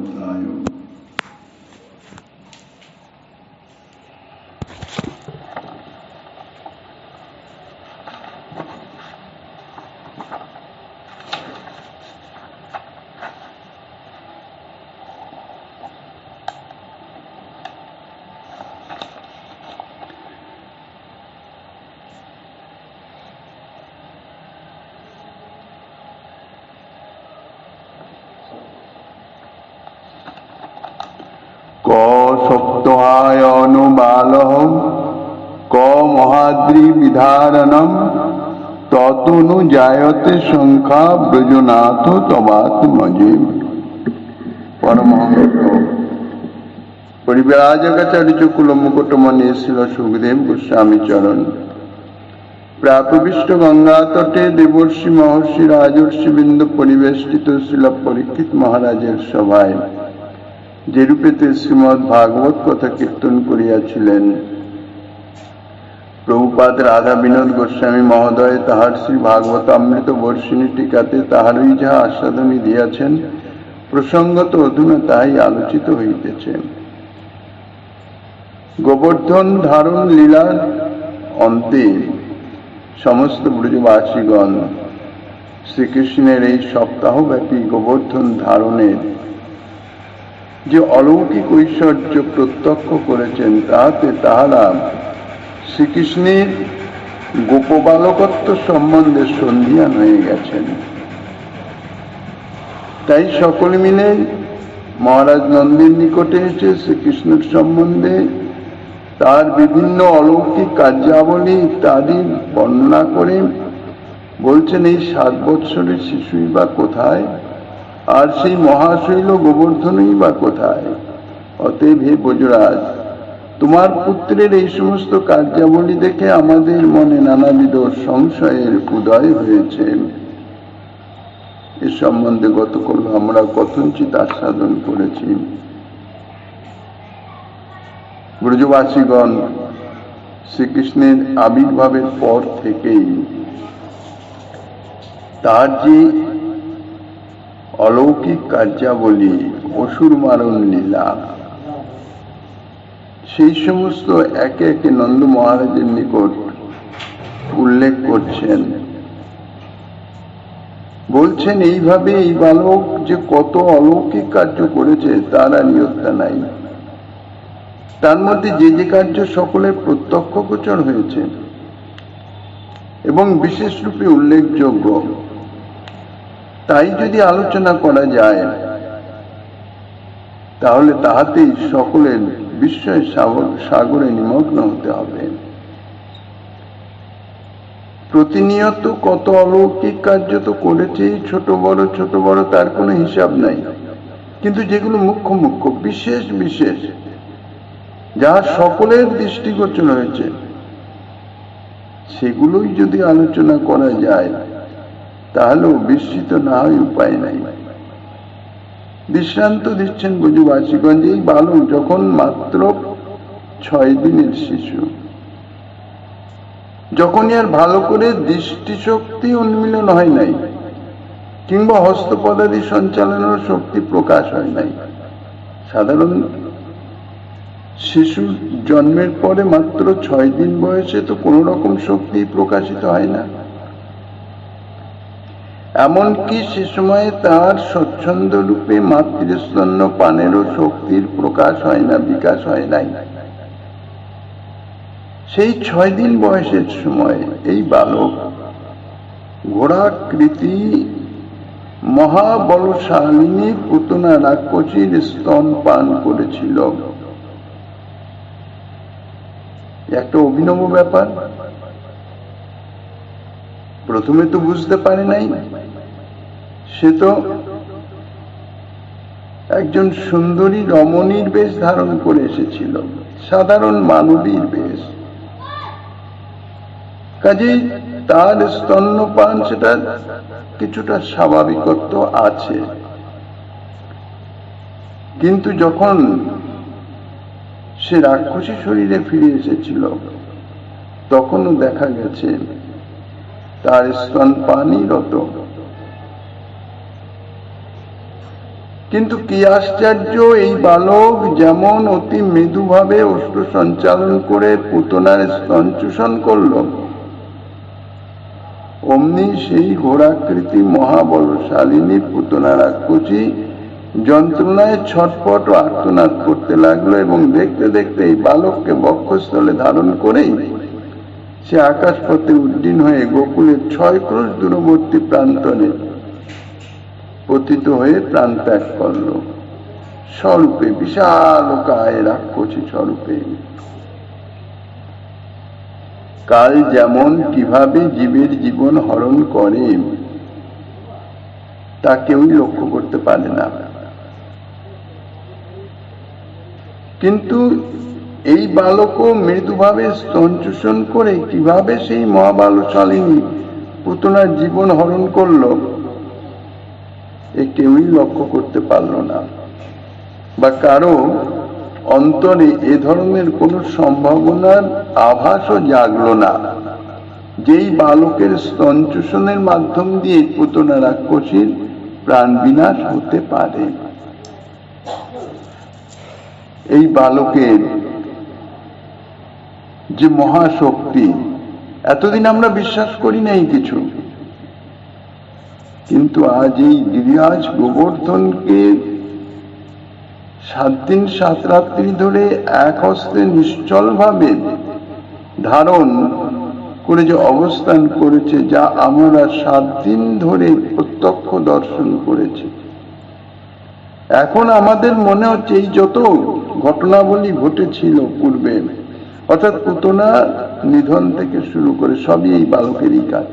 অধ্যায়। ক সপ্তাহায়নো বালহম ক মহাদ্রি বিধারণম ততনু জায়তে সংখ্যা ব্রজনাথ তমাত্মজে। পরমহংস পরিব্রাজকাচার্য কুলমুকুটমণি শিল সুখদেব গোস্বামী চরণ প্রাপবিষ্ট গঙ্গা তটে দেবর্ষি মহর্ষি রাজর্ষি বৃন্দ পরিবেষ্টিত শিল পরীক্ষিত মহারাজের সভায় যে রূপেতে শ্রীমৎ ভাগবত কথা কীর্তন করিয়াছিলেন, প্রভুপাদ রাধা বিনোদ গোস্বামী মহোদয় তাহার শ্রী ভাগবতামৃত বর্ষিণী টিকাতে তাহারই যাহা আস্বাদনী দিয়াছেন, প্রসঙ্গত অধুনা তাহাই আলোচিত হইতেছে। গোবর্ধন ধারণ লীলার অন্তে সমস্ত ব্রজবাসীগণ শ্রীকৃষ্ণের এই সপ্তাহব্যাপী গোবর্ধন ধারণের যে অলৌকিক ঐশ্বর্য প্রত্যক্ষ করেছেন, তাহাতে তাহারা শ্রীকৃষ্ণের গোপবালকত্ব সম্বন্ধে সন্ধিয়ান হয়ে গেছেন। তাই সকলে মিলে মহারাজ নন্দীর নিকটে এসে শ্রীকৃষ্ণের সম্বন্ধে তার বিভিন্ন অলৌকিক কার্যাবলী ইত্যাদি বর্ণনা করে বলছেন, এই 7 বৎসরের শিশুই বা কোথায়, আর সেই মহাশৈল গোবর্ধনই বা কোথায়? অতএব হে ব্রজরাজ, তোমার পুত্রের এই সমস্ত কার্যাবলী দেখে আমাদের মনে নানাবিধ সংশয়ের উদয় হয়েছে। এ সম্বন্ধে গতকাল আমরা কথঞ্চিত আস্বাদন করেছি। ব্রজবাসীগণ শ্রীকৃষ্ণের আবির্ভাবের পর থেকেই তার যে অলৌকিক কার্যাবলী, অসুর মারণ লীলা, সেই সমস্ত একে একে নন্দ মহারাজের নিকট উল্লেখ করছেন। বলছেন, এইভাবে এই বালক যে কত অলৌকিক কার্য করেছে তার আর ইয়ত্তা নাই। তার মধ্যে যে যে কার্য সকলের প্রত্যক্ষ গোচর হয়েছে এবং বিশেষ রূপে উল্লেখযোগ্য, তাই যদি আলোচনা করা যায়, তাহলে তাহাতেই সকলের বিস্ময় সাগরে নিমগ্ন হতে হবে। প্রতিনিয়ত কত অলৌকিক কার্য তো করেছে, ছোট বড় তার কোনো হিসাব নাই। কিন্তু যেগুলো মুখ্য মুখ্য বিশেষ বিশেষ, যাহা সকলের দৃষ্টিগোচর হয়েছে, সেগুলোই যদি আলোচনা করা যায়, তাহলেও বিস্মিত না হয় উপায় নাই। দৃষ্টান্ত দিচ্ছেন ব্রজবাসীগণ, এই বালক যখন মাত্র 6 দিনের শিশু, যখনই আর ভালো করে দৃষ্টিশক্তি উন্মিলন হয় নাই, কিংবা হস্তপদাদি সঞ্চালনের শক্তি প্রকাশ হয় নাই। সাধারণ শিশু জন্মের পরে মাত্র 6 দিন বয়সে তো কোন রকম শক্তি প্রকাশিত হয় না। এমনকি সে সময়ে তার স্বচ্ছন্দ রূপে মাতৃস্তন্য পানেরও শক্তির প্রকাশ হয় না, বিকাশ হয় নাই। সেই 6 দিন বয়সের সময় এই বালক ঘোড়াকৃতি মহাবলশালিনী পুতনা রাক্ষসীর স্তন পান করেছিল। একটা অভিনব ব্যাপার। প্রথমে তো বুঝতে পারে নাই, সে তো একজন সুন্দরী রমণীর বেশ ধারণ করে এসেছিল, সাধারণ মানবীর বেশ। কাজেই তার স্তন্যপান সেটা কিছুটা স্বাভাবিকত্ব আছে। কিন্তু যখন সে রাক্ষসী শরীরে ফিরে এসেছিল, তখনও দেখা গেছে তার স্তনপানই রত। কিন্তু কি আশ্চর্য, এই বালক যেমন অতি মৃদুভাবে অশ্রু সঞ্চালন করে পুতনার স্তন চূষণ করল, অমনি সেই ঘোড়াকৃতি মহাবলশালিনী পুতনা রাক্ষসী যন্ত্রণায় ছটফট ও আর্তনাদ করতে লাগলো, এবং দেখতে দেখতে এই বালককে বক্ষস্থলে ধারণ করেই সে আকাশপথে উড্ডীন হয়ে গোকুলের 6 ক্রোশ দূরবর্তী প্রান্তরে পতিত হয়ে প্রাণ ত্যাগ করল, স্বরূপে বিশালকায় রাক্ষসী স্বরূপে। কাল যেমন কিভাবে জীবের জীবন হরণ করে তা কেউই লক্ষ্য করতে পারে না, কিন্তু এই বালকও মৃদুভাবে স্তন চূষণ করে কিভাবে সেই মহাবলশালিনী পুতনার জীবন হরণ করল, এ কেউই লক্ষ্য করতে পারল না, বা কারো অন্তরে এ ধরনের কোন সম্ভাবনার আভাসও জাগলো না যেই বালকের স্তন চূষণের মাধ্যম দিয়ে পুতনা রাক্ষসীর প্রাণ বিনাশ হতে পারে। এই বালকের যে মহাশক্তি, এতদিন আমরা বিশ্বাস করি নাই কিছু, কিন্তু আজ এই গিরিরাজ গোবর্ধনকে 7 দিন 7 রাত্রি ধরে এক হস্তে নিশ্চল ভাবে ধারণ করে যে অবস্থান করেছে, যা আমরা 7 দিন ধরে প্রত্যক্ষ দর্শন করেছি, এখন আমাদের মনে হচ্ছে এই যত ঘটনাবলী ঘটেছিল পূর্বে, অর্থাৎ পুতনা নিধন থেকে শুরু করে সবই এই বালকেরই কাজ।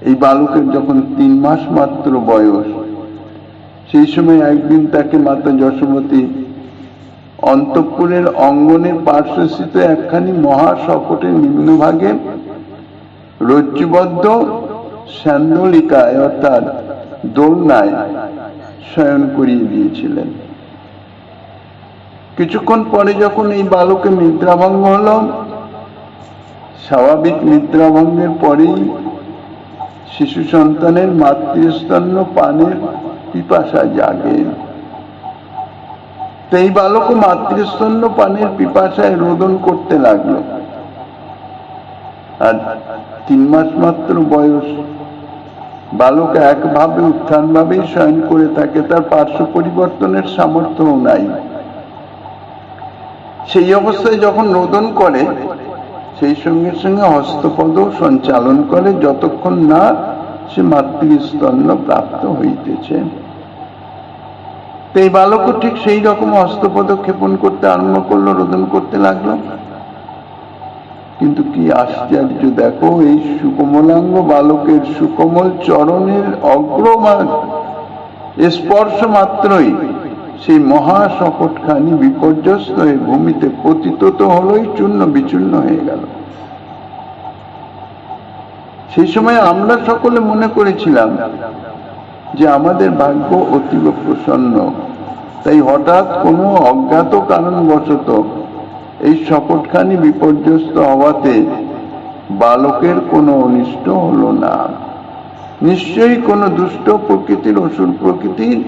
এই বালকের যখন 3 মাস মাত্র বয়স, সেই সময় একদিন তাকে মাতা যশোমতী অন্তঃপুরের অঙ্গনের পার্শ্বস্থিত একখানি মহাশকটের নিম্নভাগে রজ্জুবদ্ধ স্যান্দলিকায় অর্থাৎ দোলনায় শয়ন করিয়ে দিয়েছিলেন। কিছুক্ষণ পরে যখন এই বালকের নিদ্রাভঙ্গ হল, স্বাভাবিক নিদ্রাভঙ্গের পরেই শিশু সন্তানের মাতৃস্তন্য পানের পিপাসা জাগে। এই বালকও মাতৃস্তন্য পানের পিপাসায় রোদন করতে লাগলো, আর 3 মাস মাত্র বয়স বালক একভাবে উত্থান ভাবেই শয়ন করে থাকে, তার পার্শ্ব পরিবর্তনের সামর্থ্যও নাই। সেই অবস্থায় যখন রোদন করে, সেই সঙ্গে সঙ্গে হস্তপদ সঞ্চালন করে, যতক্ষণ না সে মাতৃস্তন্য প্রাপ্ত হইতেছে। এই বালকও ঠিক সেই রকম হস্তপদ ক্ষেপণ করতে আরম্ভ করলো, রোদন করতে লাগলো। কিন্তু কি আশ্চর্য, দেখো এই সুকোমলাঙ্গ বালকের সুকোমল চরণের অগ্রমান স্পর্শ মাত্রই সেই মহাশকটখানি বিপর্যস্ত হয়ে ভূমিতে পতিত তো হলোই, চূর্ণ বিচূর্ণ হয়ে গেল। সেই সময় আমরা সকলে মনে করেছিলাম যে আমাদের ভাগ্য অতীব প্রসন্ন, তাই হঠাৎ কোনো অজ্ঞাত কারণবশত এই শকটখানি বিপর্যস্ত হওয়াতে বালকের কোনো অনিষ্ট হলো না। নিশ্চয়ই কোনো দুষ্ট প্রকৃতির, অসুর প্রকৃতির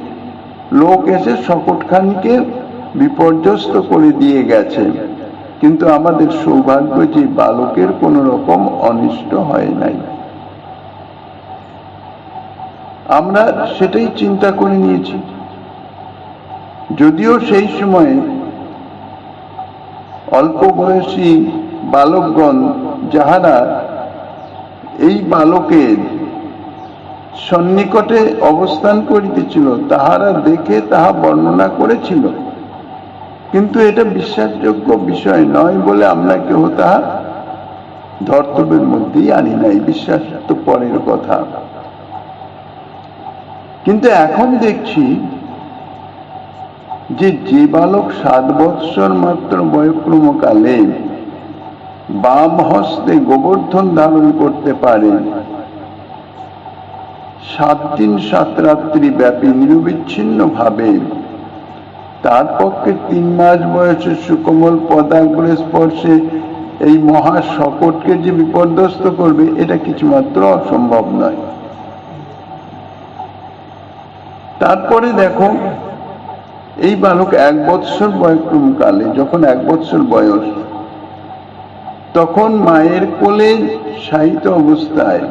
লোক এসে শকটখানিকে বিপর্যস্ত করে দিয়ে গেছে, কিন্তু আমাদের সৌভাগ্য যে বালকের কোনো রকম অনিষ্ট হয় নাই। আমরা সেটাই চিন্তা করে নিয়েছি, যদিও সেই সময়ে অল্প বয়সী বালকগণ যাহারা এই বালকের সন্নিকটে অবস্থান করিতেছিল, তাহারা দেখে তাহা বর্ণনা করেছিল, কিন্তু এটা বিশ্বাসযোগ্য বিষয় নয় বলে আমরা কেউ তাহা ধর্তব্যের মধ্যেই আনি নাই। বিশ্বাস তো পরের কথা, কিন্তু এখন দেখছি যে বালক 7 বৎসর মাত্র বয়ঃক্রমকালে বাম হস্তে গোবর্ধন ধারণ করতে পারে, 7 দিন 7 রাত্রি ব্যাপী নিরবিচ্ছিন্ন ভাবে, তার পক্ষে 3 মাস বয়সের সুকোমল পদাগ্রে স্পর্শে এই মহা শকটকে যে বিপর্যস্ত করবে, এটা কিছুমাত্র অসম্ভব নয়। তারপরে দেখো, এই বালক 1 বৎসর বয়ক্রম কালে, যখন 1 বৎসর বয়স, তখন মায়ের কোলে শায়িত অবস্থায়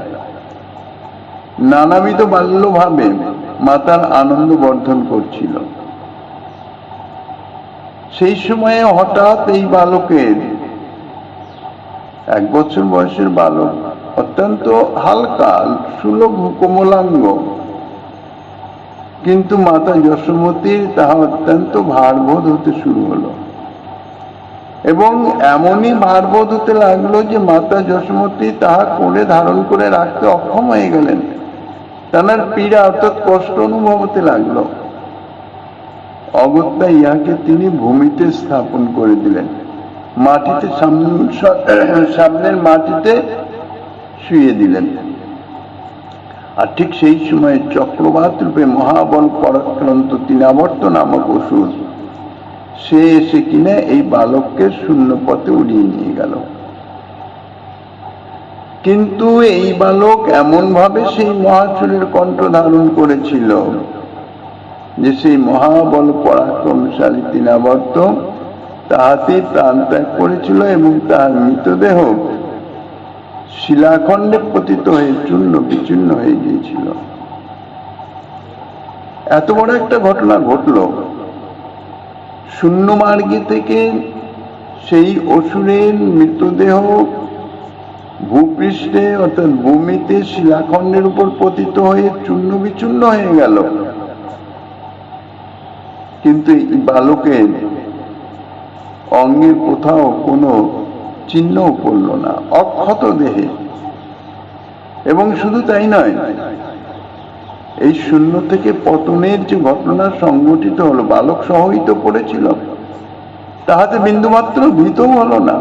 নানাবিধ বাল্যভাবে মাতার আনন্দ বর্ধন করছিল। সেই সময়ে হঠাৎ এই বালকের, 1 বছর বয়সের বালক, অত্যন্ত হালকা সুলভ কোমলাঙ্গ, কিন্তু মাতা যশোমতীর তাহা অত্যন্ত ভারবোধ হতে শুরু হলো, এবং এমনই ভারবোধ হতে লাগলো যে মাতা যশোমতী তাহা কোলে ধারণ করে রাখতে অক্ষম হয়ে গেলেন। তার পীড়া অর্থাৎ কষ্ট অনুভব হতে লাগলো। অগত্যা ইহাকে তিনি ভূমিতে স্থাপন করে দিলেন, মাটিতে, সামনের মাটিতে শুয়ে দিলেন। আর ঠিক সেই সময় চক্রবাত রূপে মহাবল পরাক্রান্ত তৃণাবর্ত নামক অসুর সে এসে কিনা এই বালককে শূন্য পথে উড়িয়ে নিয়ে গেল। কিন্তু এই বালক এমন ভাবে সেই মহাসুরের কণ্ঠ ধারণ করেছিল যে সেই মহাবল পরাক্রমশালী তৃণাবর্ত তাহাতেই প্রাণ ত্যাগ করেছিল, এবং তার মৃতদেহ শিলাখণ্ডে পতিত হয়ে চূর্ণ বিচূর্ণ হয়ে গিয়েছিল। এত বড় একটা ঘটনা ঘটল। শূন্য মার্গে থেকে সেই অসুরের মৃতদেহ ভূপৃষ্ঠে অর্থাৎ ভূমিতে শিলাখণ্ডের উপর পতিত হয়ে চূর্ণ বিচূর্ণ হয়ে গেল, কিন্তু এই বালকের অঙ্গের কোথাও কোনো চিহ্ন পড়ল না, অক্ষত দেহে। এবং শুধু তাই নয়, এই শূন্য থেকে পতনের যে ঘটনা সংঘটিত হলো, বালক সহই তো পড়েছিল, তাহাতে বিন্দুমাত্র ভীতও হলো না।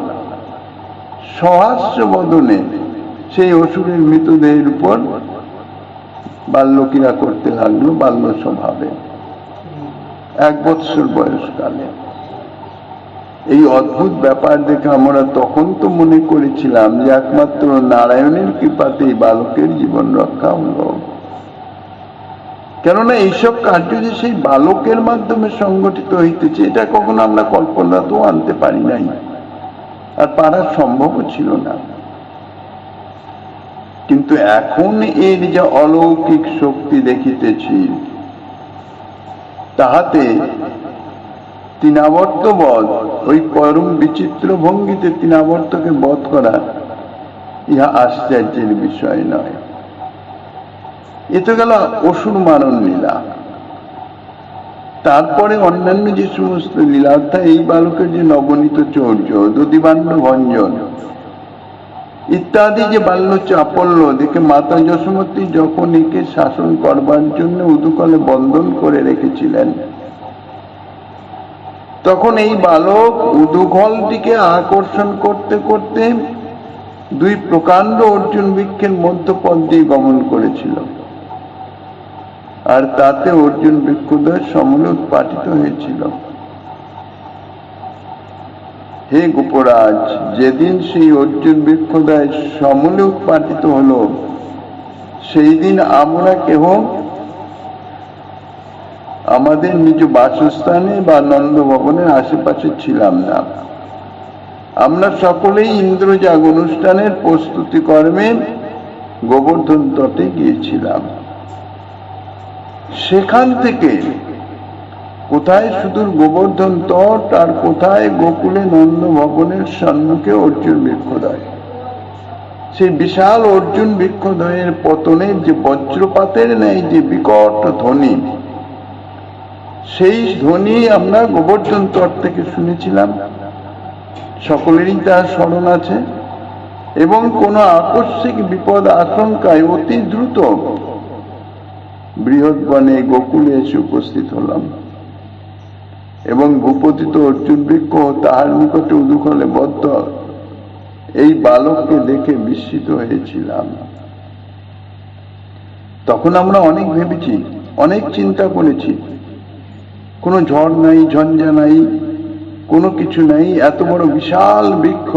সহাস্য বদনে সেই অসুরের মৃতদেহের উপর বাল্যক্রীড়া করতে লাগলো বাল্য স্বভাবে 1 বৎসর বয়সকালে। এই অদ্ভুত ব্যাপার দেখে আমরা তখন তো মনে করেছিলাম যে একমাত্র নারায়ণের কৃপাতে এই বালকের জীবন রক্ষা হলো। কেননা এইসব কার্য যে সেই বালকের মাধ্যমে সংগঠিত হইতেছে, এটা কখনো আমরা কল্পনাতেও আনতে পারি নাই, আর পারার সম্ভবও ছিল না। কিন্তু এখন এর যে অলৌকিক শক্তি দেখিতেছি, তাহাতে তৃণাবর্ত বধ, ওই পরম বিচিত্র ভঙ্গিতে তৃণাবর্তকে বধ করা, ইহা আশ্চর্যের বিষয় নয়। এ তো গেল অসুর মারণ লীলা। তারপরে অন্যান্য যে সমস্ত লীলা, অর্থাৎ এই বালকের যে নবনীত চৌর্য, দধিবাণ্ড ভঞ্জন ইত্যাদি যে বাল্য চাপল্য দেখে মাতা যশোমতী যখন একে শাসন করবার জন্য উদুকলে বন্ধন করে রেখেছিলেন, তখন এই বালক উদুঘলটিকে আকর্ষণ করতে করতে 2 প্রকাণ্ড অর্জুন বৃক্ষের মধ্যপথ দিয়ে গমন করেছিল, আর তাতে অর্জুন বৃক্ষদ্বয় সমূলে উৎপাটিত হয়েছিল। হে গোপরাজ, যেদিন সেই অর্জুন বৃক্ষদ্বয় সমূলে উৎপাটিত হলো, সেই দিন আমরা কেহ আমাদের নিজ বাসস্থানে বা নন্দ ভবনের আশেপাশে ছিলাম না। আমরা সকলেই ইন্দ্রজাগ অনুষ্ঠানের প্রস্তুতি কর্মে গোবর্ধন তটে গিয়েছিলাম। সেখান থেকে কোথায় সুদূর গোবর্ধন তট, আর কোথায় গোকুলে নন্দ ভবনের সম্মুখে অর্জুন বৃক্ষদ্বয়। সেই বিশাল অর্জুন বৃক্ষদ্বয়ের পতনের যে বজ্রপাতের ন্যায় যে বিকট ধ্বনি, সেই ধ্বনি আমরা গোবর্ধন তট থেকে শুনেছিলাম। সকলেরই তার স্মরণ আছে। এবং কোন আকস্মিক বিপদ আশঙ্কায় অতি দ্রুত বৃহৎ বনে গোকুলে এসে উপস্থিত হলাম, এবং ভূপতিত অর্জুন বৃক্ষ তাহার নিকটে উদুকলে বদ্ধ এই বালককে দেখে বিস্মিত হয়েছিলাম। তখন আমরা অনেক ভেবেছি, অনেক চিন্তা করেছি। কোনো ঝড় নাই, ঝঞ্ঝা নাই, কোনো কিছু নাই। এত বড় বিশাল বৃক্ষ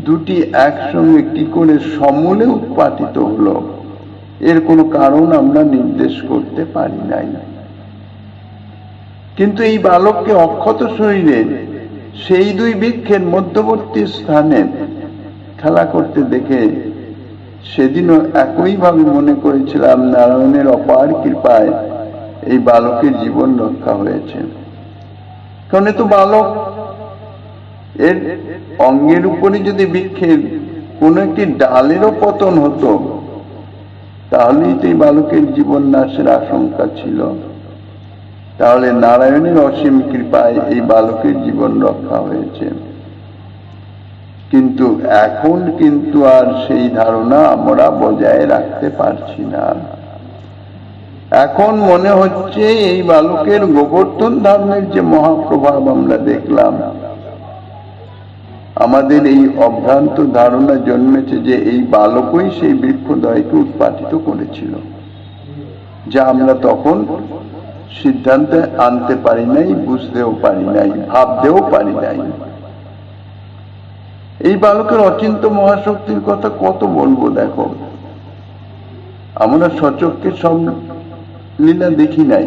দুটি একসঙ্গে কি করে সমূলে উৎপাটিত হলো, এর কোনো কারণ আমরা নির্দেশ করতে পারি নাই। কিন্তু এই বালককে অক্ষত শরীরে সেই দুই বৃক্ষের মধ্যবর্তী স্থানে খেলা করতে দেখে সেদিনও একইভাবে মনে করেছিলাম নারায়ণের অপার কৃপায় এই বালকের জীবন রক্ষা হয়েছে। কারণ এ তো বালক, এর অঙ্গের উপরে যদি বৃক্ষের কোনো একটি ডালেরও পতন হতো তাহলেই তো এই বালকের জীবন নাশের আশঙ্কা ছিল। তাহলে নারায়ণের অসীম কৃপায় এই বালকের জীবন রক্ষা হয়েছে। কিন্তু এখন কিন্তু আর সেই ধারণা আমরা বজায় রাখতে পারছি না। এখন মনে হচ্ছে এই বালকের গোবর্ধন ধারণের যে মহাপ্রভাব আমরা দেখলাম, আমাদের এই অভ্রান্ত ধারণা জন্মেছে যে এই বালকই সেই বৃক্ষদ্বয়কে উৎপাটিত করেছিল, যা আমরা তখন সিদ্ধান্তে আনতে পারি নাই, বুঝতেও পারি নাই, ভাবতেও পারি নাই। এই বালকের অচিন্ত মহাশক্তির কথা কত বলবো। দেখো, আমরা সচক্ষে সব লীলা দেখি নাই,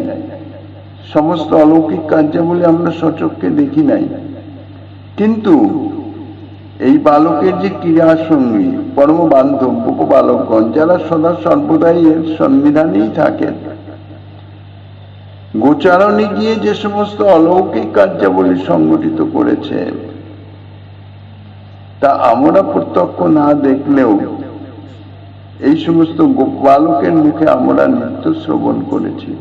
সমস্ত অলৌকিক কার্যাবলী আমরা সচক্ষে দেখি নাই, কিন্তু এই বালকের যে ক্রীড়া সঙ্গী পরম বান্ধব উপবালকগণ, যারা সদা সর্বদাই এর সন্নিধানেই থাকেন, গোচারণে গিয়ে যে সমস্ত অলৌকিক কার্যাবলী সংগঠিত করেছে তা আমরা প্রত্যক্ষ না দেখলেও এই সমস্ত বালকের মুখে আমরা নৃত্য শ্রবণ করেছি।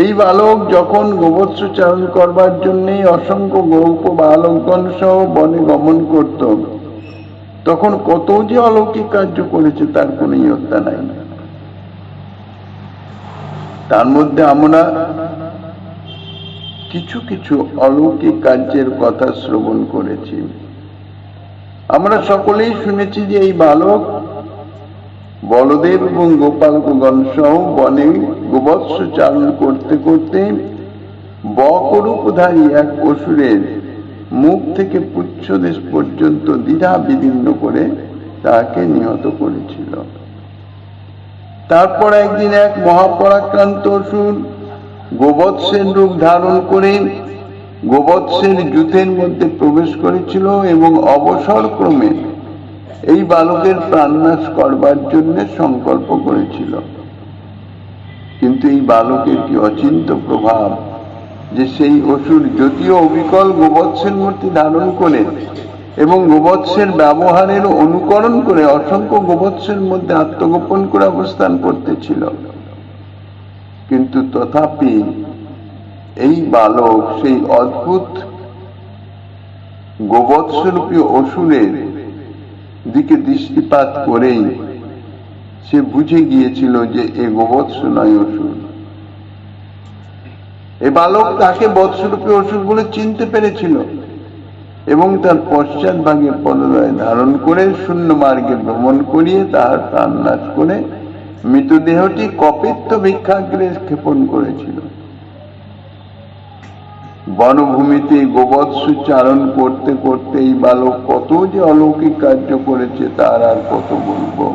এই বালক যখন গোবৎস চারণ করবার জন্যে অসংখ্য গৌপ বালকগণ সহ বনে গমন করত, তখন কত যে অলৌকিক কার্য করেছে তার কোন ইয়ত্তা নাই। তার মধ্যে আমরা কিছু কিছু অলৌকিক কার্যের কথা শ্রবণ করেছি। আমরা সকলেই শুনেছি যে এই বালক বলদেব এবং গোপালগণ সহ বনে গোবৎস চারণ করতে করতে বকরূপধারী এক অসুরের মুখ থেকে পুচ্ছদেশ পর্যন্ত দ্বিধা বিদীর্ণ করে তাকে নিহত করেছিল। তারপর একদিন এক মহাপরাক্রান্ত অসুর গোবৎসের রূপ ধারণ করে গোবৎসের জুতের মধ্যে প্রবেশ করেছিল এবং অবসর ক্রমে এই বালকের প্রাণনাশ করবার জন্য সংকল্প করেছিল। কিন্তু এই বালকের কি অচিন্ত প্রভাব যে সেই অসুর যদিও অবিকল গোবৎসের মূর্তি ধারণ করে এবং গোবৎসের ব্যবহারের অনুকরণ করে অসংখ্য গোবৎসের মধ্যে আত্মগোপন করে অবস্থান করতেছিল, কিন্তু তথাপি এই বালক সেই অদ্ভুত গোবৎসরূপী অসুরের দিকে দৃষ্টিপাত করেই সে বুঝে গিয়েছিল যে এ গোবৎস নয়, অসুর। এ বালক তাকে বৎসরূপী অসুর বলে চিনতে পেরেছিল এবং তার পশ্চাৎ ভাগে পদলয় ধারণ করে শূন্য মার্গে ভ্রমণ করিয়ে তাহার প্রাণ নাশ করে মৃতদেহটি কপিত্থ ভিক্ষাগ্রে ক্ষেপণ করেছিল। বনভূমিতে গোবৎস চারণ করতে করতে এই বালক কত যে অলৌকিক কার্য করেছে তার আর কত বলবো।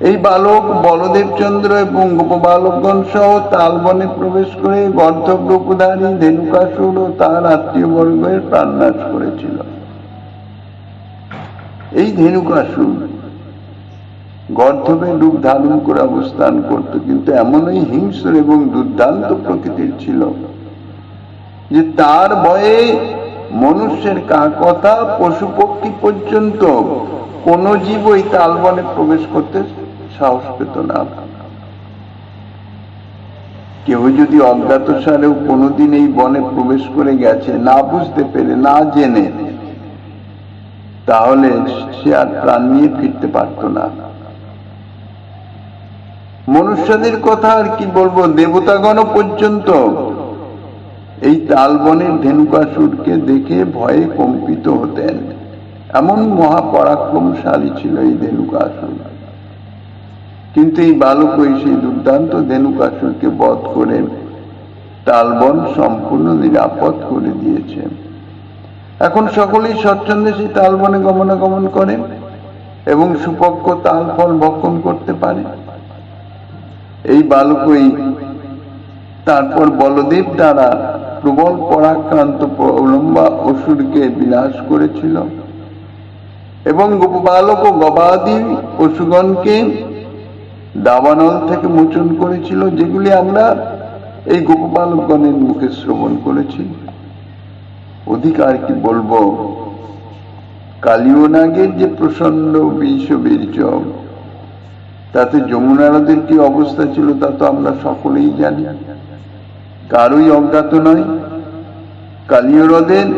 এই বালক বলদেবচন্দ্র এবং গোপবালকগণ সহ তালবনে প্রবেশ করে গর্ধব্রূপধারী ধেনুকাসুর ও তার আত্মীয় বর্গের প্রাণনাশ করেছিল। এই ধেনুকাসুর গর্ধবের রূপ ধারণ করে অবস্থান করত, কিন্তু এমনই হিংস্র এবং দুর্দান্ত প্রকৃতির ছিল যে তার ভয়ে মনুষ্যের কথা পশু পক্ষী পর্যন্ত কোন জীব ওই তালবনে প্রবেশ করতে সাহস পেত না। কেউ যদি অজ্ঞাতসারেও কোনোদিন এই বনে প্রবেশ করে গেছে না বুঝতে পেরে, না জেনে, তাহলে সে আর প্রাণ নিয়ে ফিরতে পারত না। মনুষ্যদের কথা আর কি বলবো, দেবতাগণ পর্যন্ত এই তালবনের ধেনুকাসুরকে দেখে ভয়ে কম্পিত হতেন, এমন মহাপরাক্রমশালী ছিল এই ধেনুকাসুর। কিন্তু এই বালকই সেই দুর্দান্ত ধেনুকাসুরকে বধ করে তালবন সম্পূর্ণ নিরাপদ করে দিয়েছে। এখন সকলেই স্বচ্ছন্দে সেই তালবনে গমনাগমন করে এবং সুপক্ষ তাল ফল ভক্ষণ করতে পারে। এই বালকই তারপর বলদেব দ্বারা প্রবল পরাক্রান্ত প্রলম্বা অসুরকে বিনাশ করেছিল এবং গোপবালক ও গবাদি পশুগণকে দাবানল থেকে মোচন করেছিল, যেগুলি আমরা এই গোপবালকগণের মুখে শ্রবণ করেছি। অধিকার কি বলবো, কালীয় নাগের যে প্রচন্ড বিষ বীর্য, তাতে যমুনা নদীর কি অবস্থা ছিল তা তো আমরা সকলেই জানি, কারোই অজ্ঞাত নয়। কালীয় হ্রদের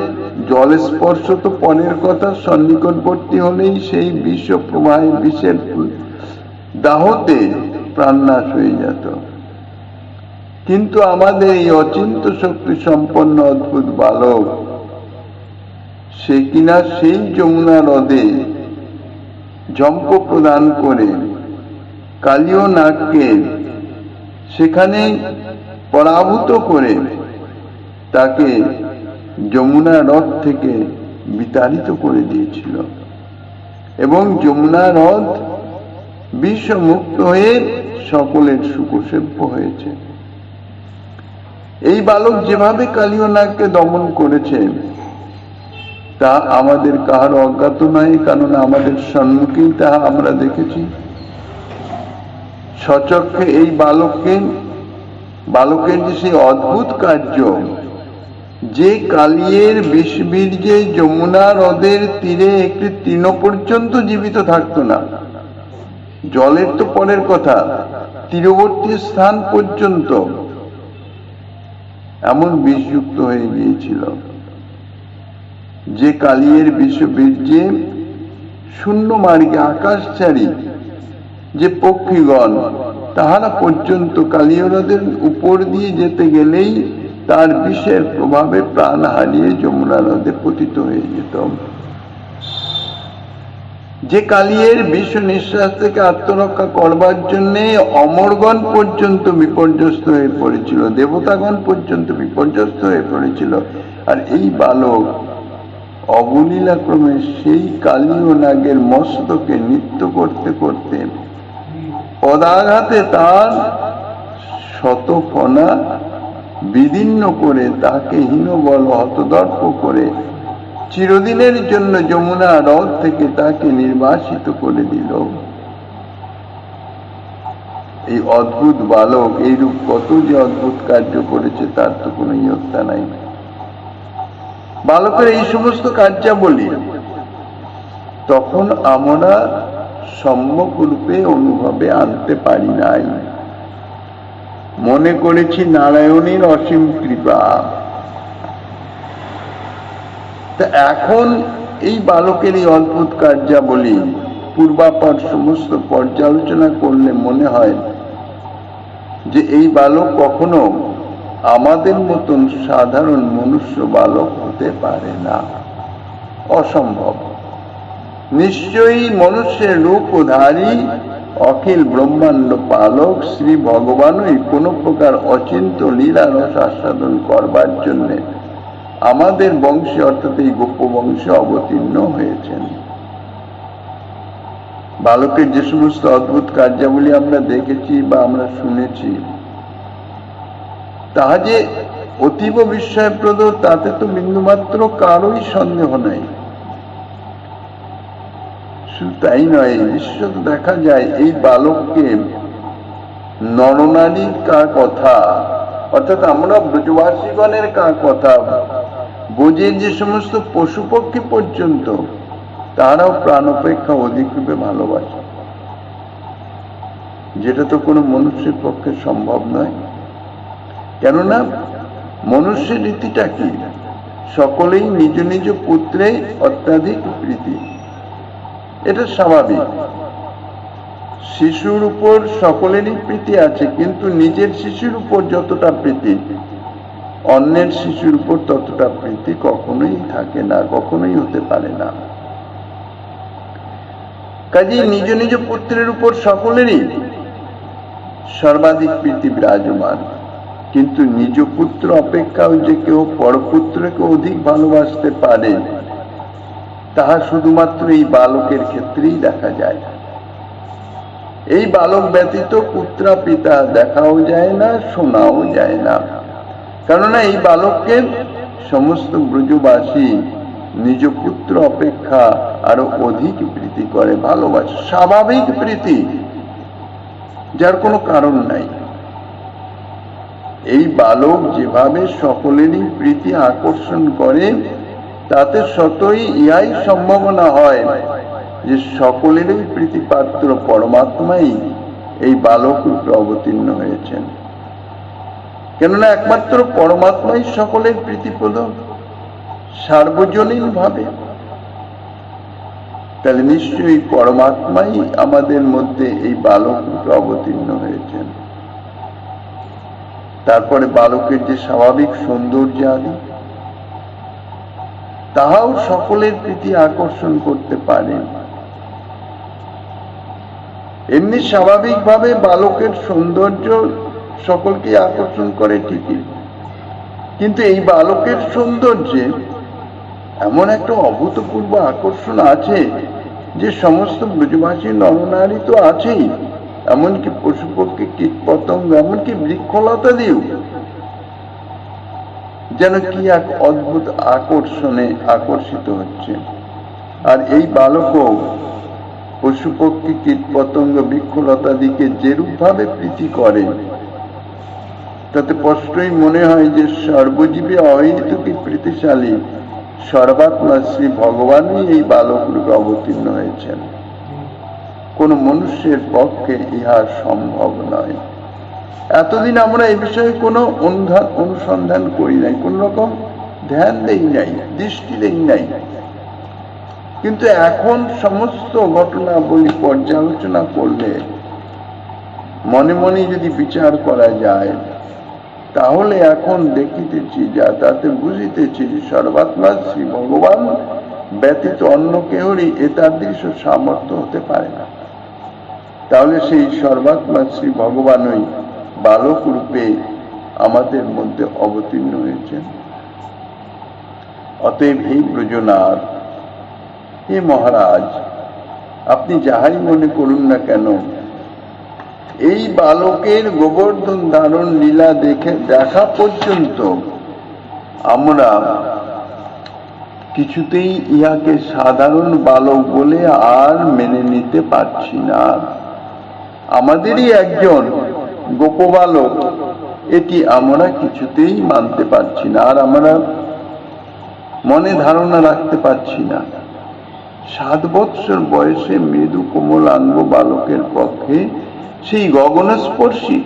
জল স্পর্শ তো পরের কথা, সন্নিকটবর্তী হলেই সেই বিষ প্রবাহে বিষের দাহতে প্রাণনাশ হয়ে যেত। কিন্তু আমাদের এই অচিন্ত শক্তি সম্পন্ন অদ্ভুত বালক, সে কিনা সেই যমুনা হ্রদে ঝম্প প্রদান করে কালীয় নাগকে সেখানে পরাভূত করে তাকে যমুনা হ্রদ থেকে বিতাড়িত করে দিয়েছিল এবং যমুনা হ্রদ বিষমুক্ত হয়ে সকলের সুখসেব্য হয়েছে। এই বালক যেভাবে কালীয় নাগকে দমন করেছে তা আমাদের কাহার অজ্ঞাত নয়, কারণ আমাদের সম্মুখেই তাহা আমরা দেখেছি সচক্ষে। এই বালকের যে সেই অদ্ভুত কার্য, যে কালিয়ের বিষবীর্যে যমুনা হ্রদের তীরে একটি তৃণ পর্যন্ত জীবিত থাকতো না, জলের তো পরের কথা, তীরবর্তী স্থান পর্যন্ত এমন বিষযুক্ত হয়ে গিয়েছিল যে কালিয়ের বিষবীর্যে শূন্য মার্গে আকাশচারী যে পক্ষীগণ, তাহারা পর্যন্ত কালীয় হ্রদের উপর দিয়ে যেতে গেলেই তার বিষের প্রভাবে প্রাণ হারিয়ে যমুনা হ্রদে পতিত হয়ে যেত। যে কালিয়ের বিষ নিঃশ্বাস থেকে আত্মরক্ষা করবার জন্য অমরগণ পর্যন্ত বিপর্যস্ত হয়ে পড়েছিল, দেবতাগণ পর্যন্ত বিপর্যস্ত হয়ে পড়েছিল, আর এই বালক অবলীলাক্রমে সেই কালীয় নাগের মস্তকে নৃত্য করতে করতে পদাঘাতে তার শতফনা বিদীর্ণ করে তাকে হীনবল হতদর্প করে চিরদিনের জন্য যমুনা হ্রদ থেকে তাকে নির্বাসিত করে দিল। এই অদ্ভুত বালক এইরূপ কত যে অদ্ভুত কার্য করেছে তার তো কোনো ইয়ত্তা নাই। বালকের এই সমস্ত কার্যাবলী তখন আমরা সম্যক রূপে অনুভবে আনতে পারি নাই, মনে করেছি নারায়ণের অসীম কৃপা। তা এখন এই বালকের এই অদ্ভুত কার্যাবলী পূর্বাপর সমস্ত পর্যালোচনা করলে মনে হয় যে এই বালক কখনো আমাদের মতন সাধারণ মনুষ্য বালক হতে পারে না, অসম্ভব। নিশ্চয়ই মনুষ্যের রূপধারী অখিল ব্রহ্মাণ্ড পালক শ্রী ভগবানই কোন প্রকার অচিন্ত লীলা রস আস্বাদন করবার জন্য আমাদের বংশে অর্থাৎ এই গোপ বংশে অবতীর্ণ হয়েছেন। বালকের যে সমস্ত অদ্ভুত কার্যাবলী আমরা দেখেছি বা আমরা শুনেছি, তাহা যে অতীব বিস্ময়প্রদ তাতে তো বিন্দুমাত্র কারোই সন্দেহ নাই। শুধু তাই নয়, দৃশ্যত দেখা যায় এই বালককে নরনারীর কার কথা, অর্থাৎ আমরা ব্রজবাসীগণের কার কথা, বোঝের যে সমস্ত পশু পক্ষী পর্যন্ত তারাও প্রাণ অপেক্ষা অধিক রূপে ভালোবাসে, যেটা তো কোনো মনুষ্যের পক্ষে সম্ভব নয়। কেননা মনুষ্যের রীতিটা কি, সকলেই নিজ নিজ পুত্রে অত্যাধিক প্রীতি, এটা স্বাভাবিক। শিশুর উপর সকলেরই প্রীতি আছে, কিন্তু নিজের শিশুর উপর যতটা প্রীতি অন্যের শিশুর উপর ততটা প্রীতি কখনোই থাকে না, কখনোই হতে পারে না। কাজেই নিজ নিজ পুত্রের উপর সকলেরই সর্বাধিক প্রীতি বিরাজমান, কিন্তু নিজ পুত্র অপেক্ষাও যে কেউ পরপুত্রকে অধিক ভালোবাসতে পারে তাহা শুধুমাত্র এই বালকের ক্ষেত্রেই দেখা যায়। এই বালক ব্যতীত পুত্রা পিতা দেখাও যায় না, শোনাও যায় না। কেননা এই বালককে সমস্ত ব্রজবাসী নিজ পুত্র অপেক্ষা আরো অধিক প্রীতি করে, ভালোবাসে, স্বাভাবিক প্রীতি, যার কোনো কারণ নাই। এই বালক যেভাবে সকলেরই প্রীতি আকর্ষণ করে, তাতে সতই ইহাই সম্ভাবনা হয় যে সকলেরই প্রীতিপাত্র পরমাত্মাই এই বালক রূপে অবতীর্ণ হয়েছেন। কেননা একমাত্র পরমাত্মাই সকলের প্রীতিপ্রদ সার্বজনীন ভাবে। তাহলে নিশ্চয়ই পরমাত্মাই আমাদের মধ্যে এই বালক রূপে অবতীর্ণ হয়েছেন। তারপরে বালকের যে স্বাভাবিক সৌন্দর্য আদি, তাহাও সকলের প্রীতি আকর্ষণ করতে পারে। এমনি স্বাভাবিকভাবে বালকের সৌন্দর্য সকলকে আকর্ষণ করে ঠিকই, কিন্তু এই বালকের সৌন্দর্যে এমন একটা অভূতপূর্ব আকর্ষণ আছে যে সমস্ত ব্রজবাসী নরনারী তো আছেই, এমনকি পশু পক্ষী কীট পতঙ্গ, এমনকি বৃক্ষলতা দিয়েও যেন কি এক অদ্ভুত আকর্ষণে আকর্ষিত হচ্ছে। আর এই বালকও পশু পক্ষী কীট পতঙ্গ বৃক্ষলতা দিকে যেরূপ ভাবে প্রীতি করে, তাতে স্পষ্টই মনে হয় যে সর্বজীবী অহেতুকী প্রীতিশালী সর্বাত্মা শ্রী ভগবানই এই বালক রূপে অবতীর্ণ হয়েছেন। কোন মনুষ্যের পক্ষে ইহা সম্ভব নয়। এতদিন আমরা এই বিষয়ে কোনো অনুসন্ধান করি নাই, কোন রকম ধ্যান দেই নাই, দৃষ্টি দেই নাই। কিন্তু এখন সমস্ত ঘটনা বলি পর্যালোচনা করলে, মনে মনে যদি বিচার করা যায়, তাহলে এখন দেখিতেছি, যা তাতে বুঝিতেছি যে সর্বাত্মা শ্রী ভগবান ব্যতীত অন্য কেউরই এতাদৃশ সামর্থ্য হতে পারে না। তাহলে সেই সর্বাত্মা শ্রী ভগবানই বালক রূপে আমাদের মধ্যে অবতীর্ণ হয়েছেন। অতএব হে ব্রজনাথ, হে মহারাজ, আপনি যাহাই মনে করুন না কেন, এই বালকের গোবর্ধন ধারণ লীলা দেখা পর্যন্ত আমরা কিছুতেই ইহাকে সাধারণ বালক বলে আর মেনে নিতে পারছি না। আমাদেরই একজন গোপবালক, এটি আমরা কিছুতেই মানতে পারছি না, আর আমরা মনে ধারণা রাখতে পারছি না। 7 বৎসর বয়সে মৃদু কোমলাঙ্গ বালকের পক্ষে সেই গগনস্পর্শী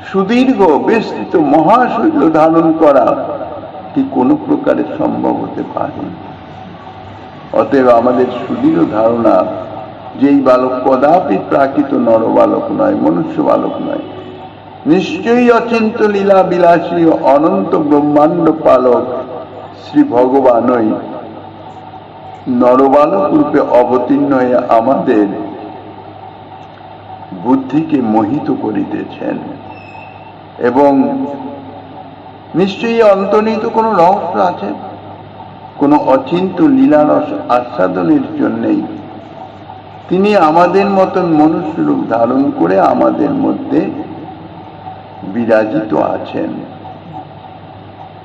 সুদীর্ঘ বিস্তৃত মহাশৈল ধারণ করা কি কোনো প্রকারে সম্ভব হতে পারে? অতএব আমাদের সুদৃঢ় ধারণা যে এই বালক কদাপি প্রাকৃত নর বালক নয়, মনুষ্য বালক নয়, নিশ্চয়ই অচিন্ত লীলা বিলাসী অনন্ত ব্রহ্মাণ্ড পালক শ্রী ভগবানই নরবালক রূপে অবতীর্ণ হয়ে আমাদের বুদ্ধিকে মোহিত করিতেছেন। এবং নিশ্চয়ই অন্তর্নিহিত কোনো রহস্য আছে, কোনো অচিন্ত লীলারস আস্বাদনের জন্যই তিনি আমাদের মতন মনুষ্য রূপ ধারণ করে আমাদের মধ্যে বিরাজিত আছেন।